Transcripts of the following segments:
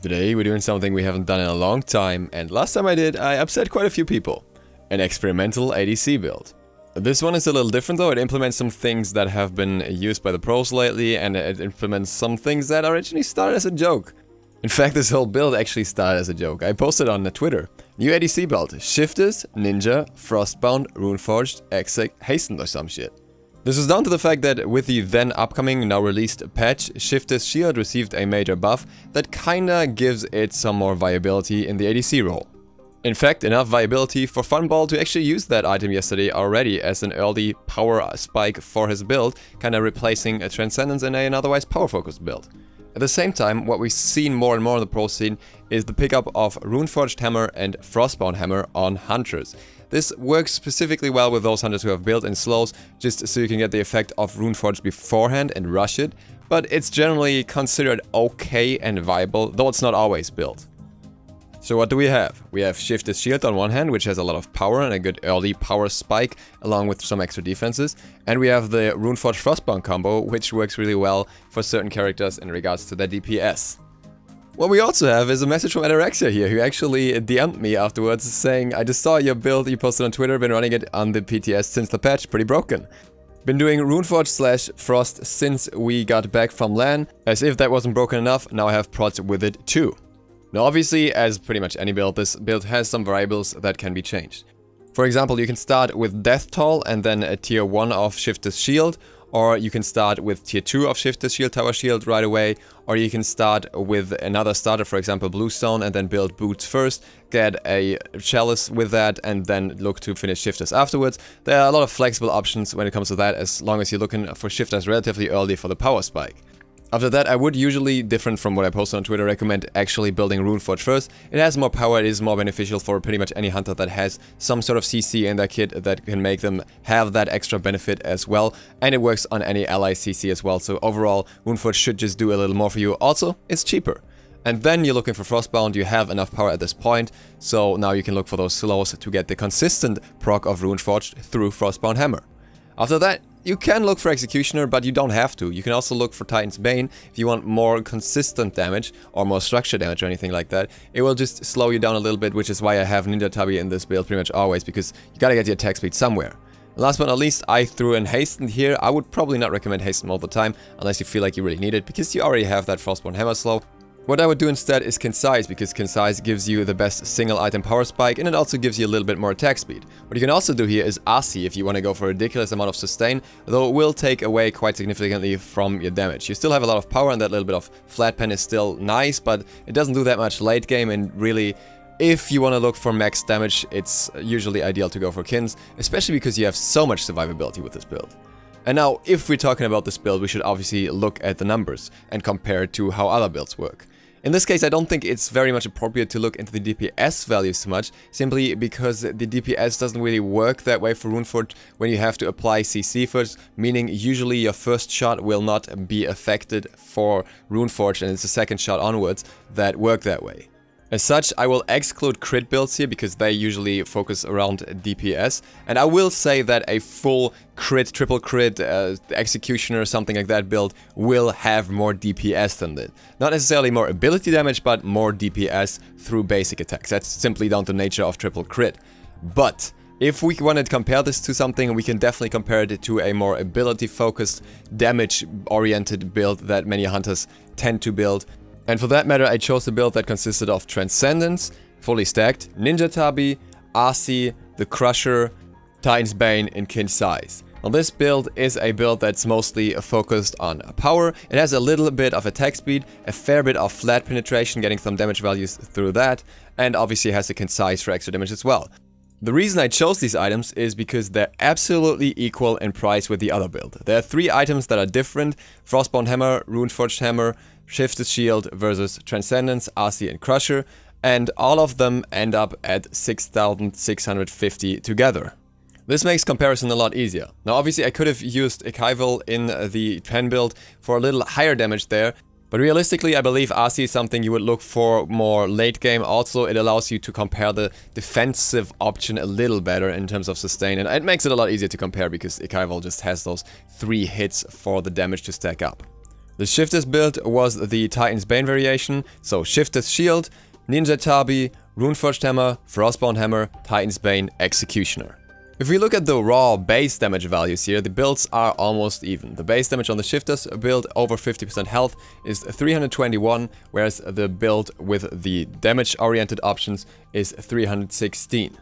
Today we're doing something we haven't done in a long time, and last time I did, I upset quite a few people. An experimental ADC build. This one is a little different though. It implements some things that have been used by the pros lately, and it implements some things that originally started as a joke. In fact, this whole build actually started as a joke. I posted on Twitter. New ADC build. Shifters, Ninja, Frostbound, Runeforged, Exec, Hastened or some shit. This was down to the fact that with the then upcoming, now released patch, Shifter's shield received a major buff that kinda gives it some more viability in the ADC role. In fact, enough viability for Funball to actually use that item yesterday already as an early power spike for his build, kinda replacing a Transcendence in an otherwise power-focused build. At the same time, what we've seen more and more in the pro scene is the pickup of Runeforged Hammer and Frostbound Hammer on Hunters. This works specifically well with those Hunters who have built in slows, just so you can get the effect of Runeforged beforehand and rush it, but it's generally considered okay and viable, though it's not always built. So what do we have? We have Shifter's shield on one hand, which has a lot of power and a good early power spike, along with some extra defenses. And we have the Runeforged Frostbound combo, which works really well for certain characters in regards to their DPS. What we also have is a message from Anorexia here, who actually DM'd me afterwards saying, I just saw your build you posted on Twitter, been running it on the PTS since the patch, pretty broken. Been doing Runeforged/Frost since we got back from LAN, as if that wasn't broken enough, now I have prods with it too. Now obviously, as pretty much any build, this build has some variables that can be changed. For example, you can start with Death Toll and then a tier 1 of Shifter's shield, or you can start with tier 2 of Shifter's shield, Tower shield right away, or you can start with another starter, for example Bluestone, and then build boots first, get a chalice with that, and then look to finish Shifters afterwards. There are a lot of flexible options when it comes to that, as long as you're looking for Shifters relatively early for the power spike. After that, I would usually, different from what I posted on Twitter, recommend actually building Runeforged first. It has more power, it is more beneficial for pretty much any hunter that has some sort of CC in their kit that can make them have that extra benefit as well. And it works on any ally CC as well, so overall, Runeforged should just do a little more for you. Also, it's cheaper. And then you're looking for Frostbound, you have enough power at this point, so now you can look for those slows to get the consistent proc of Runeforged through Frostbound Hammer. After that, you can look for Executioner, but you don't have to. You can also look for Titan's Bane if you want more consistent damage or more structure damage or anything like that. It will just slow you down a little bit, which is why I have Ninja Tabi in this build pretty much always, because you gotta get your attack speed somewhere. Last but not least, I threw in Hastened here. I would probably not recommend Hastened all the time, unless you feel like you really need it, because you already have that Frostbound Hammer slow. What I would do instead is Concise, because Concise gives you the best single item power spike and it also gives you a little bit more attack speed. What you can also do here is RC if you want to go for a ridiculous amount of sustain, though it will take away quite significantly from your damage. You still have a lot of power and that little bit of flat pen is still nice, but it doesn't do that much late game, and really, if you want to look for max damage, it's usually ideal to go for Kins, especially because you have so much survivability with this build. And now, if we're talking about this build, we should obviously look at the numbers and compare it to how other builds work. In this case, I don't think it's very much appropriate to look into the DPS values too much, simply because the DPS doesn't really work that way for Runeforged when you have to apply CC first, meaning usually your first shot will not be affected for Runeforged, and it's the second shot onwards that work that way. As such, I will exclude crit builds here because they usually focus around DPS, and I will say that a full crit, triple crit, executioner or something like that build will have more DPS than that. Not necessarily more ability damage, but more DPS through basic attacks. That's simply down to the nature of triple crit. But if we want to compare this to something, we can definitely compare it to a more ability-focused, damage-oriented build that many hunters tend to build. And for that matter, I chose a build that consisted of Transcendence, fully stacked, Ninja Tabi, RC, the Crusher, Titan's Bane, and Concise. Now this build is a build that's mostly focused on power. It has a little bit of attack speed, a fair bit of flat penetration, getting some damage values through that, and obviously has a Concise for extra damage as well. The reason I chose these items is because they're absolutely equal in price with the other build. There are 3 items that are different: Frostbound Hammer, Runeforged Hammer, Shifter's shield versus Transcendence, RC, and Crusher, and all of them end up at 6,650 together. This makes comparison a lot easier. Now obviously I could have used Eveline in the 10 build for a little higher damage there, but realistically I believe RC is something you would look for more late game. Also, it allows you to compare the defensive option a little better in terms of sustain, and it makes it a lot easier to compare because Eveline just has those 3 hits for the damage to stack up. The Shifter's build was the Titan's Bane variation, so Shifter's Shield, Ninja Tabi, Runeforged Hammer, Frostbound Hammer, Titan's Bane, Executioner. If we look at the raw base damage values here, the builds are almost even. The base damage on the Shifter's build over 50% health is 321, whereas the build with the damage-oriented options is 316.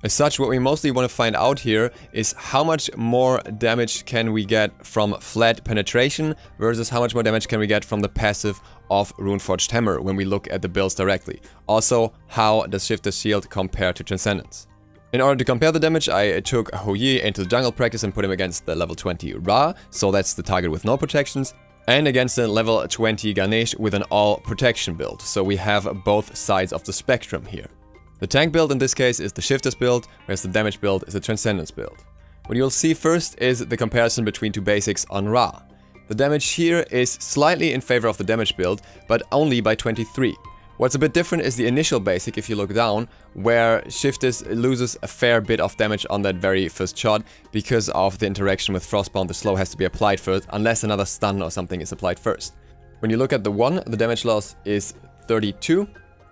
As such, what we mostly want to find out here is how much more damage can we get from flat penetration versus how much more damage can we get from the passive of Runeforged Hammer when we look at the builds directly. Also, how does Shifter's Shield compare to Transcendence? In order to compare the damage, I took Houyi into the jungle practice and put him against the level 20 Ra, so that's the target with no protections, and against the level 20 Ganesh with an all protection build, so we have both sides of the spectrum here. The tank build in this case is the Shifter's build, whereas the damage build is the Transcendence build. What you'll see first is the comparison between two basics on Ra. The damage here is slightly in favor of the damage build, but only by 23. What's a bit different is the initial basic, if you look down, where Shifter's loses a fair bit of damage on that very first shot because of the interaction with Frostbound. The slow has to be applied first, unless another stun or something is applied first. When you look at the 1, the damage loss is 32,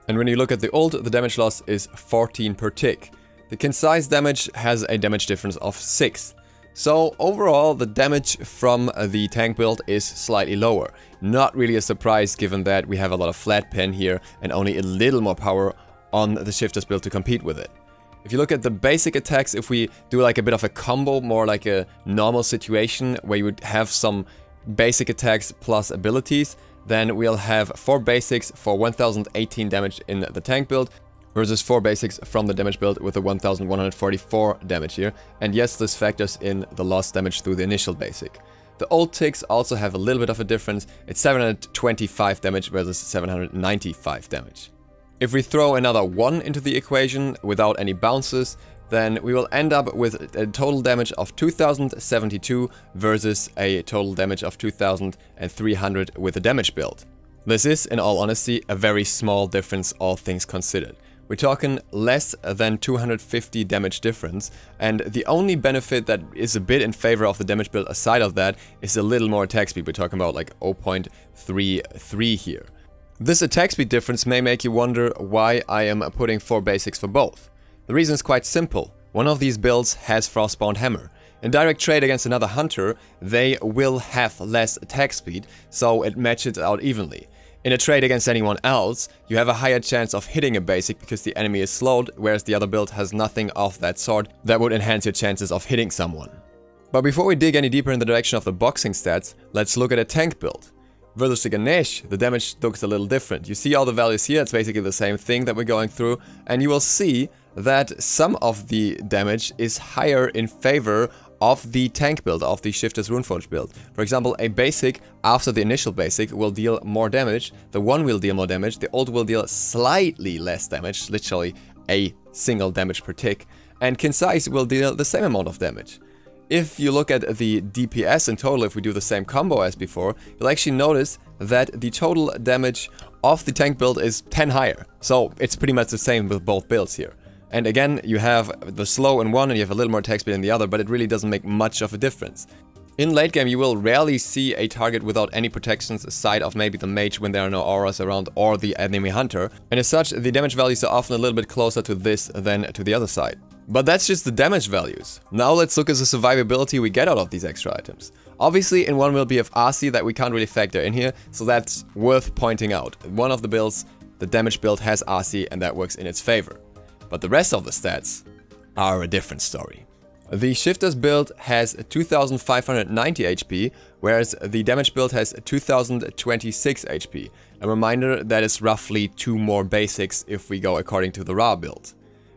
and when you look at the ult, the damage loss is 14 per tick. The concise damage has a damage difference of 6. So overall, the damage from the tank build is slightly lower. Not really a surprise given that we have a lot of flat pen here and only a little more power on the Shifter's build to compete with it. If you look at the basic attacks, if we do like a bit of a combo, more like a normal situation where you would have some basic attacks plus abilities, then we'll have 4 basics for 1018 damage in the tank build, versus 4 basics from the damage build with a 1144 damage here. And yes, this factors in the lost damage through the initial basic. The ult ticks also have a little bit of a difference. It's 725 damage versus 795 damage. If we throw another 1 into the equation without any bounces, then we will end up with a total damage of 2072 versus a total damage of 2300 with the damage build. This is, in all honesty, a very small difference, all things considered. We're talking less than 250 damage difference, and the only benefit that is a bit in favor of the damage build aside of that is a little more attack speed. We're talking about like 0.33 here. This attack speed difference may make you wonder why I am putting 4 basics for both. The reason is quite simple. One of these builds has Frostbound Hammer. In direct trade against another hunter, they will have less attack speed, so it matches out evenly. In a trade against anyone else, you have a higher chance of hitting a basic because the enemy is slowed, whereas the other build has nothing of that sort that would enhance your chances of hitting someone. But before we dig any deeper in the direction of the boxing stats, let's look at a tank build. Versus the Ganesh, the damage looks a little different. You see all the values here, it's basically the same thing that we're going through, and you will see that some of the damage is higher in favor of the tank build, of the Shifter's Runeforged build. For example, a basic after the initial basic will deal more damage, the 1 will deal more damage, the ult will deal slightly less damage, literally a single damage per tick, and concise will deal the same amount of damage. If you look at the DPS in total, if we do the same combo as before, you'll actually notice that the total damage of the tank build is 10 higher. So it's pretty much the same with both builds here. And again, you have the slow in one and you have a little more attack speed in the other, but it really doesn't make much of a difference. In late game, you will rarely see a target without any protections aside of maybe the mage when there are no auras around or the enemy hunter. And as such, the damage values are often a little bit closer to this than to the other side. But that's just the damage values. Now let's look at the survivability we get out of these extra items. Obviously, in one will be of RC that we can't really factor in here, so that's worth pointing out. One of the builds, the damage build, has RC and that works in its favor. But the rest of the stats are a different story. The Shifter's build has 2590 HP, whereas the damage build has 2026 HP. A reminder that is roughly 2 more basics if we go according to the Ra build.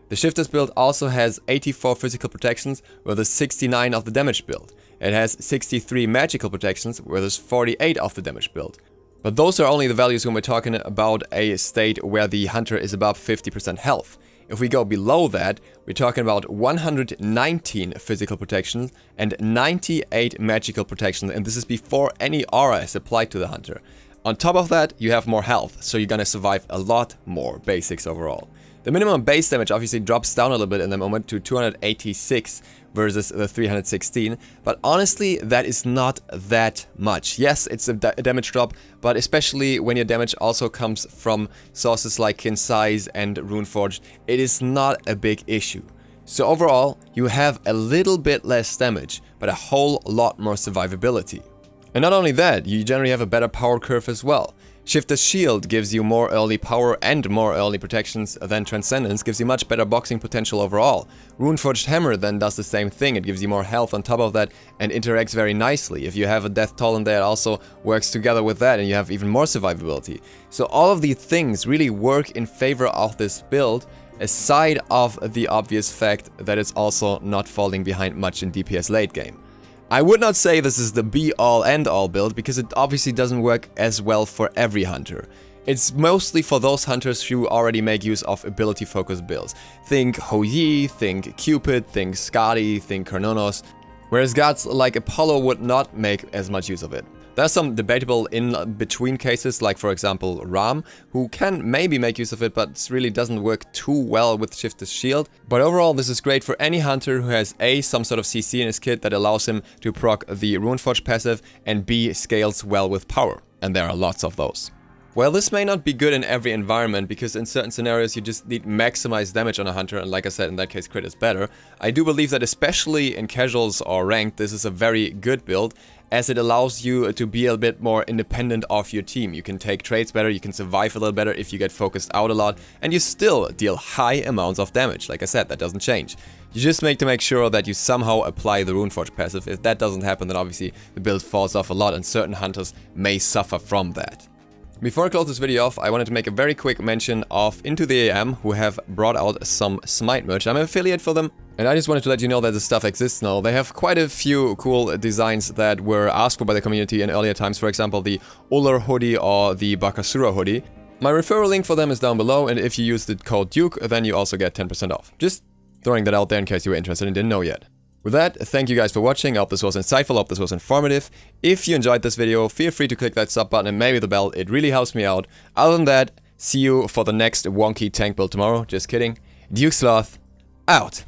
The Shifter's build also has 84 physical protections, whereas 69 of the damage build. It has 63 magical protections, whereas 48 of the damage build. But those are only the values when we're talking about a state where the hunter is above 50% health. If we go below that, we're talking about 119 physical protections and 98 magical protections, and this is before any aura is applied to the hunter. On top of that, you have more health, so you're gonna survive a lot more basics overall. The minimum base damage obviously drops down a little bit in the moment to 286 versus the 316, but honestly that is not that much. Yes, it's a damage drop, but especially when your damage also comes from sources like Kinsize and Runeforged, it is not a big issue. So overall, you have a little bit less damage, but a whole lot more survivability. And not only that, you generally have a better power curve as well. Shifter's Shield gives you more early power and more early protections than Transcendence, gives you much better boxing potential overall. Runeforged Hammer then does the same thing, it gives you more health on top of that and interacts very nicely. If you have a Death Toll in there, it also works together with that and you have even more survivability. So all of these things really work in favor of this build, aside of the obvious fact that it's also not falling behind much in DPS late game. I would not say this is the be-all end-all build, because it obviously doesn't work as well for every hunter. It's mostly for those hunters who already make use of ability-focused builds. Think Hou Yi, think Cupid, think Skadi, think Carnonos, whereas gods like Apollo would not make as much use of it. There are some debatable in-between cases, like for example Ram, who can maybe make use of it, but really doesn't work too well with Shifter's Shield. But overall, this is great for any hunter who has A, some sort of CC in his kit that allows him to proc the Runeforged passive, and B, scales well with power. And there are lots of those. Well, this may not be good in every environment, because in certain scenarios you just need maximized damage on a hunter, and like I said, in that case crit is better. I do believe that especially in casuals or ranked, this is a very good build, as it allows you to be a bit more independent of your team. You can take trades better, you can survive a little better if you get focused out a lot, and you still deal high amounts of damage. Like I said, that doesn't change. You just need to make sure that you somehow apply the Runeforged passive. If that doesn't happen, then obviously the build falls off a lot, and certain hunters may suffer from that. Before I close this video off, I wanted to make a very quick mention of Into the AM, who have brought out some Smite merch. I'm an affiliate for them, and I just wanted to let you know that this stuff exists now. They have quite a few cool designs that were asked for by the community in earlier times, for example the Uller hoodie or the Bakasura hoodie. My referral link for them is down below, and if you use the code Duke, then you also get 10% off. Just throwing that out there in case you were interested and didn't know yet. With that, thank you guys for watching. I hope this was insightful, I hope this was informative. If you enjoyed this video, feel free to click that sub button and maybe the bell, it really helps me out. Other than that, see you for the next wonky tank build tomorrow. Just kidding. Duke Sloth, out.